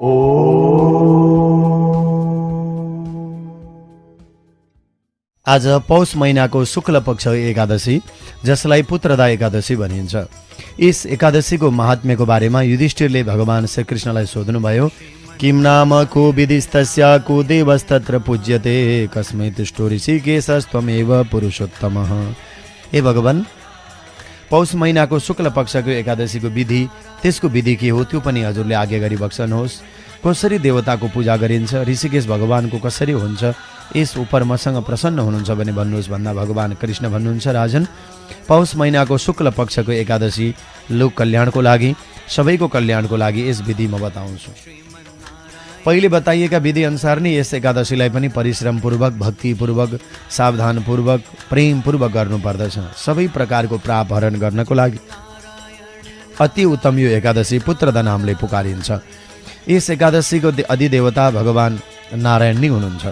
आज पौष महिनाको शुक्ल पक्ष एकादशी, जसलाई पुत्रदा एकादशी भनिन्छ। यस एकादशीको महात्म्यको बारेमा युधिष्ठिरले भगवान श्रीकृष्णलाई सोध्नुभयो। किम नाम को विधिस्तस्य को देवस्तत्र पूज्यते कस्मै तुष्टो ऋषिकेशस्त्वमेव पुरुषोत्तमः। हे भगवान, पौष महिनाको शुक्ल पक्षको एकादशीको विधि, त्यसको विधि के हो त्यो पनि हजुरले आज्ञा गरी बक्सनुहोस्। कसरी देवताको पूजा गरिन्छ, ऋषिकेश भगवानको कसरी हुन्छ, यस उप मसँग प्रसन्न हुनुहुन्छ भने भन्नुहोस् भन्दा भगवान कृष्ण भन्नुहुन्छ, राजन, पौष महिनाको शुक्ल पक्षको एकादशी लोक कल्याणको लागि, सबैको कल्याणको लागि यस विधि म बताउँछु। पहिले बताइएका विधि अनुसार नै यस एकादशीलाई पनि परिश्रमपूर्वक, भक्तिपूर्वक, सावधानपूर्वक, प्रेमपूर्वक गर्नुपर्दछ। सबै प्रकारको प्राप हरण गर्नको लागि अति उत्तम यो एकादशी पुत्रदा नामले पुकारिन्छ। यस एकादशीको अधिदेवता भगवान नारायण नै हुनुहुन्छ।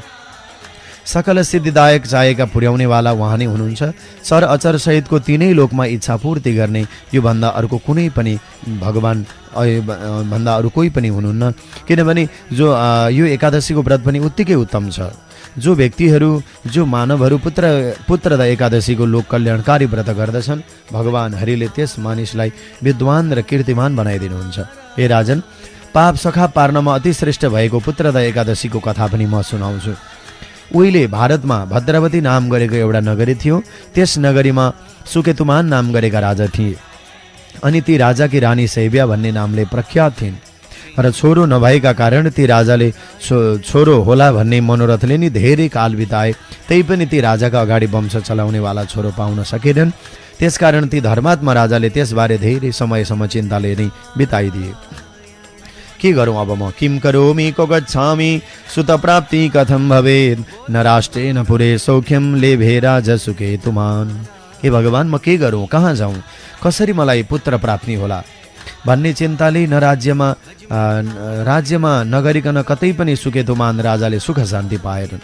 सकल सिद्धिदायक चाहेका पुर्याउनेवाला उहाँ नै हुनुहुन्छ। चर अचर सहितको तीनै लोकमा इच्छा पूर्ति गर्ने यो भन्दा अर्को कुनै पनि भगवान भन्दा अरू कोही पनि हुनुहुन्न। किनभने यो एकादशीको व्रत पनि उत्तिकै उत्तम छ। जो व्यक्तिहरू, जो मानवहरू पुत्रदा एकादशीको लोक कल्याणकारी व्रत गर्दछन्, भगवान हरिले त्यस मानिसलाई विद्वान र कीर्तिमान बनाइदिनुहुन्छ। हे राजन, पाप सखा पार्नमा अति श्रेष्ठ भएको पुत्रदा एकादशीको कथा पनि म सुनाउँछु। उहिले भारतमा भद्रावती नाम गरेको एउटा नगरी थियो। त्यस नगरीमा सुकेतुमान नाम गरेका राजा थिए अनि ती राजाकी रानी शैव्या भन्ने नामले प्रख्यात थिइन्। र छोरो नभएका कारण ती राजाले छोरो होला भन्ने मनोरथले नि धेरै काल बिताए, त्यही पनि ती राजाका अगाडि वंश चलाउनेवाला छोरो पाउन सकेनन्। त्यसकारण ती धर्मात्मा राजाले त्यसबारे धेरै समयसम्म चिन्ताले नै बिताइदिए। के गरौँ अब म? किम करोमि को गच्छामि सुत प्राप्ति कथम भवेत् न राष्ट्रे न पुरे सौख्यम लेभे राज सुकेतुमान। हे भगवान, म के गरौँ, कहाँ जाउँ, कसरी मलाई पुत्र प्राप्ति होला भन्ने चिन्ताले न राज्यमा नगरिकन कतै पनि सुकेतुमान राजाले सुख शान्ति पाएनन्।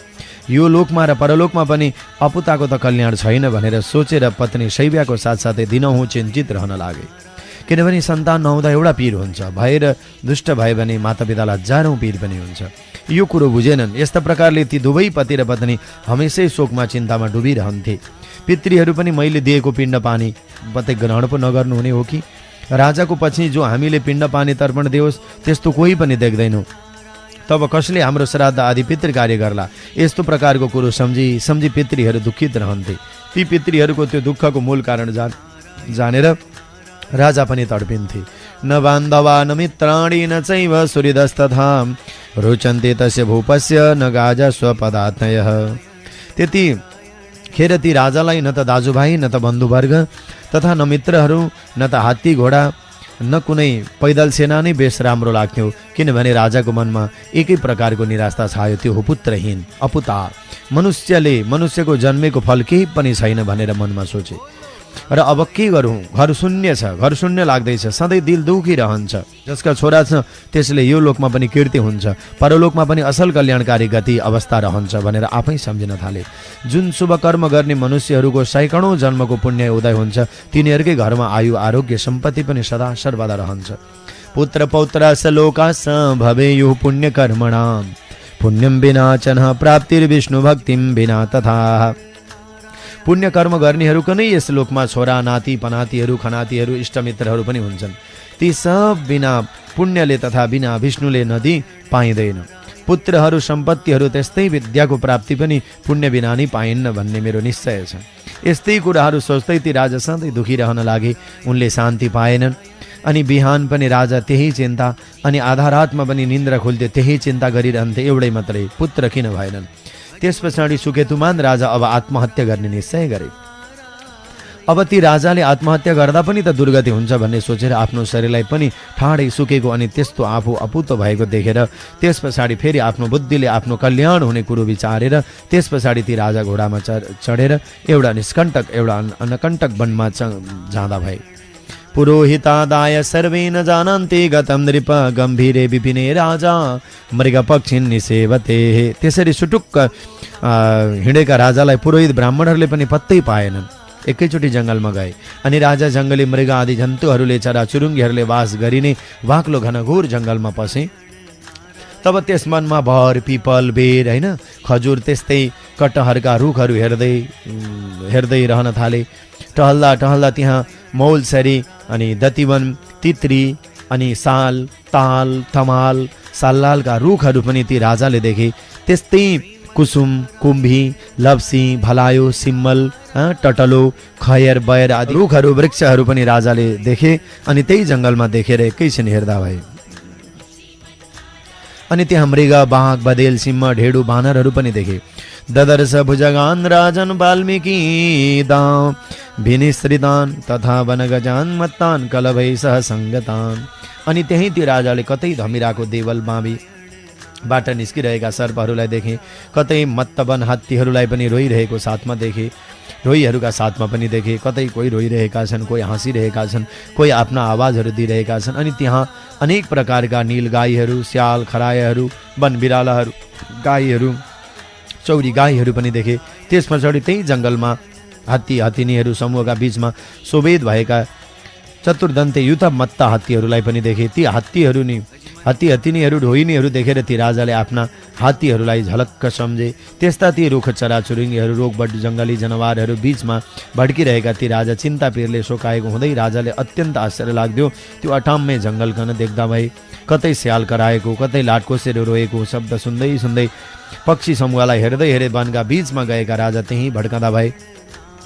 यो लोकमा र परलोकमा पनि अपुताको त कल्याण छैन भनेर सोचेर पत्नी शैव्याको साथसाथै दिनहुँ चिन्तित रहन लागे। किनभने सन्तान नहुँदा एउटा पीर हुन्छ, भएर दुष्ट भए भने मातापितालाई हजारौँ पीर पनि हुन्छ। यो कुरो बुझेनन्। यस्ता प्रकारले ती दुवै पति र पत्नी हमेसै शोकमा चिन्तामा डुबिरहन्थे। पितृहरू पनि मैले दिएको पिण्ड पानी पत्तै ग्रहण पो नगर्नुहुने हो कि? राजाको पछि जो हामीले पिण्ड पानी तर्पण दियोस् त्यस्तो कोही पनि देख्दैनौँ, तब कसले हाम्रो श्राद्ध आदि पितृ कार्य गर्ला? यस्तो प्रकारको कुरो सम्झी पितृहरू दुखित रहन्थे। ती पितृहरूको त्यो दुःखको मूल कारण जानेर राजा पनि तडपिन्थे। न बान्धवा न मित्राणि न चैव सुहृदस्तथा रोचन्ते तस्य भूपस्य न गाजा स्वपदात्मयः। त्यतिखेर ती राजालाई न त दाजुभाइ, न त बन्धुवर्ग, तथा न मित्रहरू, न त हात्ती घोडा, न कुनै पैदल सेना नै बेस राम्रो लाग्थ्यो। किनभने राजाको मनमा एकै प्रकारको निराशा छायो, त्यो हो पुत्रहीन, अपुता। मनुष्यको जन्मेको फल केही पनि छैन भनेर मनमा सोचे। र अब के गरौँ? घर शून्य छ, घर शून्य लाग्दैछ, सधैँ दिल दुखिरहन्छ। जसका छोरा छ त्यसले यो लोकमा पनि कीर्ति हुन्छ, परलोकमा पनि असल कल्याणकारी गति अवस्था रहन्छ भनेर आफै सम्झिन थाले। जुन शुभ कर्म गर्ने मनुष्यहरूको सैकडौँ जन्मको पुण्य उदय हुन्छ, तिनीहरूकै घरमा आयु, आरोग्य, सम्पत्ति पनि सदा सर्वदा रहन्छ। पुत्र पौत्र सलोकास भवेयुः पुण्य कर्मणाम पुण्यम बिना चन प्राप्तिर्विष्णु भक्तिम बिना तथा। पुण्य कर्म गर्नेहरूको नै यस लोकमा छोरा, नाति, पनातिहरू, खनातीहरू, इष्टमित्रहरू पनि हुन्छन्। ती सब बिना पुण्यले तथा बिना विष्णुले नदी पाइँदैन। पुत्रहरू, सम्पत्तिहरू, त्यस्तै विद्याको प्राप्ति पनि पुण्य बिना नै पाइन्न भन्ने मेरो निश्चय छ। यस्तै कुराहरू सोच्दै ती राजा सधैँ दुखिरहन लागे। उनले शान्ति पाएनन्। अनि बिहान पनि राजा त्यही चिन्ता, अनि आधा रातमा पनि निन्द्रा खुल्थे त्यही चिन्ता गरिरहन्थे, एउटै मात्रै, पुत्र किन भएनन्। त्यस पछाडि सुकेतुमान राजा अब आत्महत्या गर्ने निश्चय गरे। अब ती राजाले आत्महत्या गर्दा पनि त दुर्गति हुन्छ भन्ने सोचेर आफ्नो शरीरलाई पनि ठाडै सुकेको अनि त्यस्तो आफू अपुतो भएको देखेर त्यस पछाडि फेरि आफ्नो बुद्धिले आफ्नो कल्याण हुने कुरो विचारेर त्यस पछाडि ती राजा घोडामा चढेर एउटा निष्कण्टक, एउटा अनकण्टक वनमा जाँदा भए। पुरोहितादाय सर्वे न जानन्ति गतम नृप गम्भीरे विपिने राजा मृग पक्षिन् निसेवते। त्यसरी सुटुक्क हिँडेका राजालाई पुरोहित ब्राह्मणहरूले पनि पत्तै पाएनन्। एकैचोटि जङ्गलमा गए अनि राजा जङ्गली मृग आदि जन्तुहरूले, चराचुरुङ्गीहरूले वास गरिने वाक्लो घनघोर जङ्गलमा पसे। तब त्यस मनमा भर, पिपल, बेर होइन, खजुर त्यस्तै कटहरका रुखहरू हेर्दै हेर्दै रहन थाले। टहल्दा टहल्दा त्यहाँ मौलसरी अनि दतिवन, तित्री अनि साल, ताल, तमाल, साल्लालका रुखहरू पनि ती राजाले देखे। त्यस्तै कुसुम, कुम्भी, लप्सी, भलायो, सिम्मल, टटलो, खयर, बयर आदि रुखहरू, वृक्षहरू पनि राजाले देखे। अनि त्यही जङ्गलमा देखेर एकैछिन हेर्दा भए। अनि त्यहाँ मृग, बाघ, बदेल, सिंह, ढेडु, बानरहरू पनि देखे। ददर्श भुजगान राजन वाल्मीकि दाम विनिश्रितान तथा वनगजान मत्तान कलभै सह सङ्गतान। अनि त्यही त्यो राजाले कतै धमिराको देवल बाँबी बाट निस्किरहेका सर्पहरूलाई देखे, कतै मत्तवन हात्तीहरूलाई पनि रोइरहेको साथमा देखे, रोइहरूका साथमा पनि देखे। कतै कोही रोइरहेका छन्, कोही हाँसिरहेका छन्, कोही आफ्ना आवाजहरू दिइरहेका छन्। अनि त्यहाँ अनेक प्रकारका नील गाईहरू, स्याल, खरायाहरू, वन बिरालाहरू, गाईहरू, चौरी गाईहरू पनि देखे। त्यस पछाडि त्यही जङ्गलमा हात्ती, हतिनीहरू समूहका बीचमा शोभेद भएका चतुर्दन्ते युथ मत्ता हात्तीहरूलाई पनि देखे। ती हात्तीहरू नि हात्ती, हतिनीहरू, ढोइनीहरू देखेर ती राजाले आफ्ना हात्तीहरूलाई झलक्क सम्झे। त्यस्ता ती रुख चराचुरुङ्गीहरू, रोगबट जङ्गली जनावरहरू बीचमा भड्किरहेका ती राजा चिन्ता पिरले सोकाएको हुँदै राजाले अत्यन्त आश्चर्य लाग्थ्यो त्यो अठाम्मै जङ्गलकन देख्दा भए। कतै स्याल कराएको, कतै लाटकोसेरो रोएको शब्द सुन्दै सुन्दै पक्षी समूहलाई हेर्दै हेर्दै वनका बीचमा गएका राजा त्यहीँ भड्कँदा भए।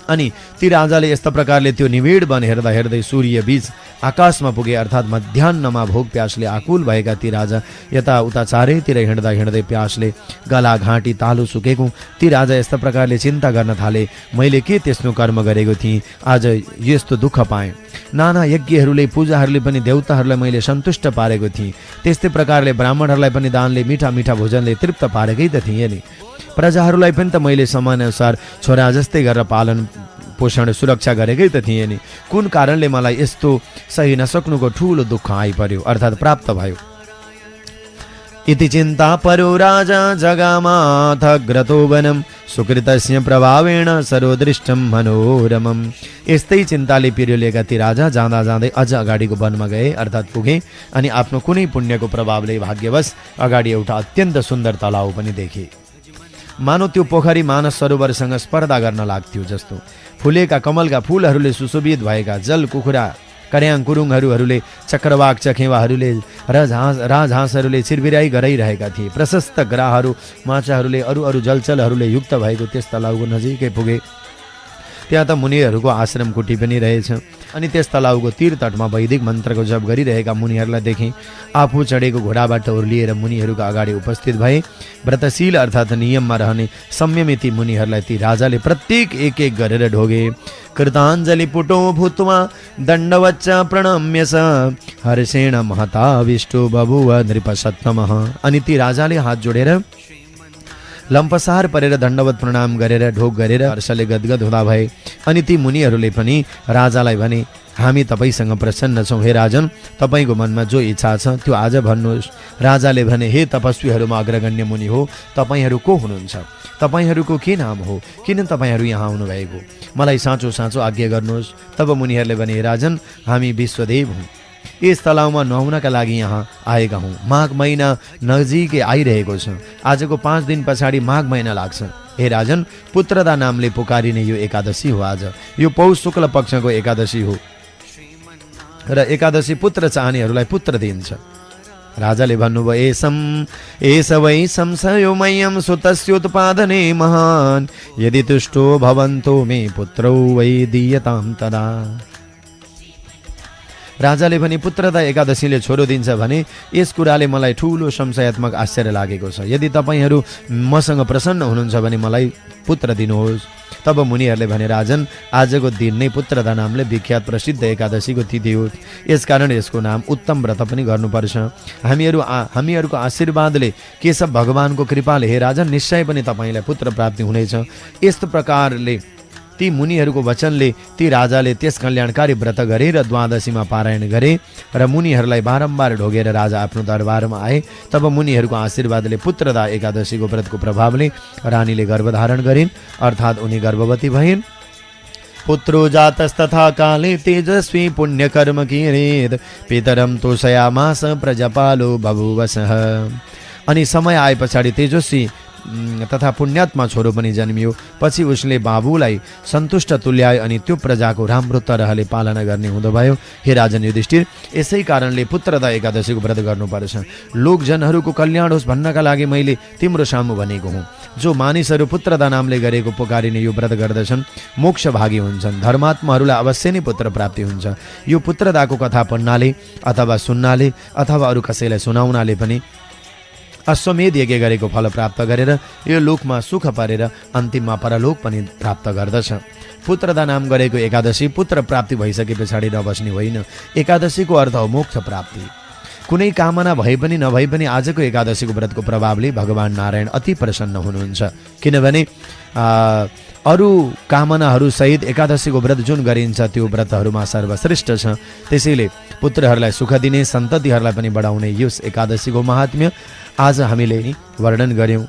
अनि ती राजाले यस्ता प्रकारले त्यो निबिड वन हेर्दा हेर्दै सूर्य बीच आकाशमा पुगे। अर्थात् मध्याह्नमा भोक प्यासले आकुल भएका ती राजा यताउता चारैतिर हिँड्दा हिँड्दै प्यासले गला, घाँटी, तालु सुकेको ती राजा यस्ता प्रकारले चिन्ता गर्न थाले, मैले के त्यस्तो कर्म गरेको थिएँ, आज यस्तो दुःख पाएँ। नाना यज्ञहरूले, पूजाहरूले पनि देवताहरूलाई मैले सन्तुष्ट पारेको थिएँ। त्यस्तै प्रकारले ब्राह्मणहरूलाई पनि दानले, मिठा मिठा भोजनले तृप्त पारेकै त थिएँ नि। प्रजाहरूलाई पनि त मैले समयानुसार छोरा जस्तै गरेर पालन पोषण सुरक्षा गरेकै त थिएँ नि। कुन कारणले मलाई यस्तो सही नसक्नुको ठुलो दुःख आइपर्यो, अर्थात् प्राप्त भयो। इति चिन्ता परो राजा जगामाथ ग्रतो वनम सुकृतस्य प्रभावेण सरोदृष्टम मनोरमम। यस्तै चिन्ताले पिरियोलेका ती राजा जाँदा जाँदै अझ अगाडिको वनमा गए, अर्थात् पुगे। अनि आफ्नो कुनै पुण्यको प्रभावले भाग्यवश अगाडि एउटा अत्यन्त सुन्दर तलाउ पनि देखे। मानव त्यो पोखरी मानस सरोवरसँग स्पर्धा गर्न लाग्थ्यो जस्तो। फुलेका कमलका फूलहरूले सुशोभित भएका जल कुखुरा, कर्याङ कुरुङहरूले, चक्रवाक चखेवाहरूले र राजहाँसहरूले चिरबिराई गराइरहेका थिए। प्रशस्त ग्राहहरू, माछाहरूले, अरू अरू जलचलहरूले युक्त भएको त्यस तलाउको नजिकै पुगे। त्यहाँ त मुनिहरूको आश्रम कुटी पनि रहेछ। अनि त्यस तलाउको तीर तटमा वैदिक मन्त्रको जप गरिरहेका मुनिहरूलाई देखे। आफू चढेको घोडाबाट उर्लिएर मुनिहरूका अगाडि उपस्थित भए। व्रतशील अर्थात् नियममा रहने संयमित मुनिहरूलाई ती राजाले प्रत्येक एक एक गरेर ढोगे। कृताञ्जलि पुटो भूत्वा दण्डवच्च प्रणम्य स हर्षेण महताविष्टो बभुव नृपसत्तमः। अनि ती राजाले हात जोडेर लम्पसार परेर दण्डवत प्रणाम गरेर ढोक गरेर हर्षले गदगद हुँदा भए। अनि ती मुनिहरूले पनि राजालाई भने, हामी तपाईँसँग प्रसन्न छौँ, हे राजन, तपाईँको मनमा जो इच्छा छ त्यो आज भन्नुहोस्। राजाले भने, हे तपस्वीहरूमा अग्रगण्य मुनि हो, तपाईँहरू को हुनुहुन्छ, तपाईँहरूको के नाम हो, किन तपाईँहरू यहाँ आउनुभएको, मलाई साँचो साँचो आज्ञा गर्नुहोस्। तब मुनिहरूले भने, हे राजन, हामी विश्वदेव हौँ, यस तलाउमा नुहाउनका लागि यहाँ आएका हौँ। माघ महिना नजिकै आइरहेको छ। आजको 5 दिन पछाडि माघ महिना लाग्छ। हे राजन, पुत्रदा नामले पुकारिने यो एकादशी हो। आज यो पौष शुक्ल पक्षको एकादशी हो र एकादशी पुत्र चाहनेहरूलाई पुत्र दिन्छ। राजाले भन्नुभयो, एस वै संशयो मह्यं सुतस्योत्पादने महान् यदि तुष्टो भवन्तो मे पुत्रौ वै दीयतां तदा। राजाले भने, पुत्रदा एकादशीले छोरो दिन्छ भने यस कुराले मलाई ठुलो संशयात्मक आश्चर्य लागेको छ। यदि तपाईँहरू मसँग प्रसन्न हुनुहुन्छ भने मलाई पुत्र दिनुहोस्। तब मुनिहरूले भने, राजन, आजको दिन नै पुत्रदा नामले विख्यात प्रसिद्ध एकादशीको तिथि हो, यसकारण यसको नाम उत्तम व्रत पनि गर्नुपर्छ। हामीहरूको आशीर्वादले, केशव भगवानको कृपाले, हे राजन, निश्चय पनि तपाईँलाई पुत्र प्राप्ति हुनेछ। यस्तो प्रकारले ती मुनिहरूको वचनले ती राजाले त्यस कल्याणकारी व्रत गरे र द्वादशीमा पारायण गरे र मुनिहरूलाई बारम्बार ढोगेर राजा आफ्नो दरबारमा आए। तब मुनिहरूको आशीर्वादले पुत्रदा एकादशीको व्रतको प्रभावले रानीले गर्भधारण गरिन्, अर्थात् उनी गर्भवती भइन्। पुत्रो जातस्तथा काले तेजस्वी पुण्यकर्म किरेद पितरम तोषयामास प्रजापालो बभुवसः। अनि समय आए पछाडि तेजस्वी तथा पुण्यात्मा छोरो पनि जन्मियो। पछि उसले बाबुलाई सन्तुष्ट तुल्यायो अनि त्यो प्रजाको राम्रो तरहले पालना गर्ने हुँदो भयो। हे राजन युधिष्ठिर, यसै कारणले पुत्रदा एकादशीको व्रत गर्नुपर्छ। लोकजनहरूको कल्याण होस् भन्नका लागि मैले तिम्रो सामु भनेको हुँ। जो मानिसहरू पुत्रदा नामले गरेको पुकारिने यो व्रत गर्दछन् मोक्ष भागी हुन्छन्। धर्मात्माहरूलाई अवश्य नै पुत्र प्राप्ति हुन्छ। यो पुत्रदाको कथा पढ्नाले अथवा सुन्नाले अथवा अरू कसैलाई सुनाउनाले पनि अश्वमेध यज्ञ गरेको फल प्राप्त गरेर यो लोकमा सुख पारेर अन्तिममा परलोक पनि प्राप्त गर्दछ। पुत्रदा नाम गरेको एकादशी पुत्र प्राप्ति भइसके पछाडि नबस्ने होइन। एकादशीको अर्थ हो मोक्ष प्राप्ति। कुनै कामना भए पनि नभए पनि आजको एकादशीको व्रतको प्रभावले भगवान नारायण अति प्रसन्न हुनुहुन्छ। किनभने अरू कामनाहरू सहित एकादशीको व्रत जुन गरिन्छ त्यो व्रतहरूमा सर्वश्रेष्ठ छ। त्यसैले पुत्रहरूलाई सुख दिने, सन्ततिहरूलाई पनि बढाउने यस एकादशीको महात्म्य आज हामीले वर्णन गर्यौं।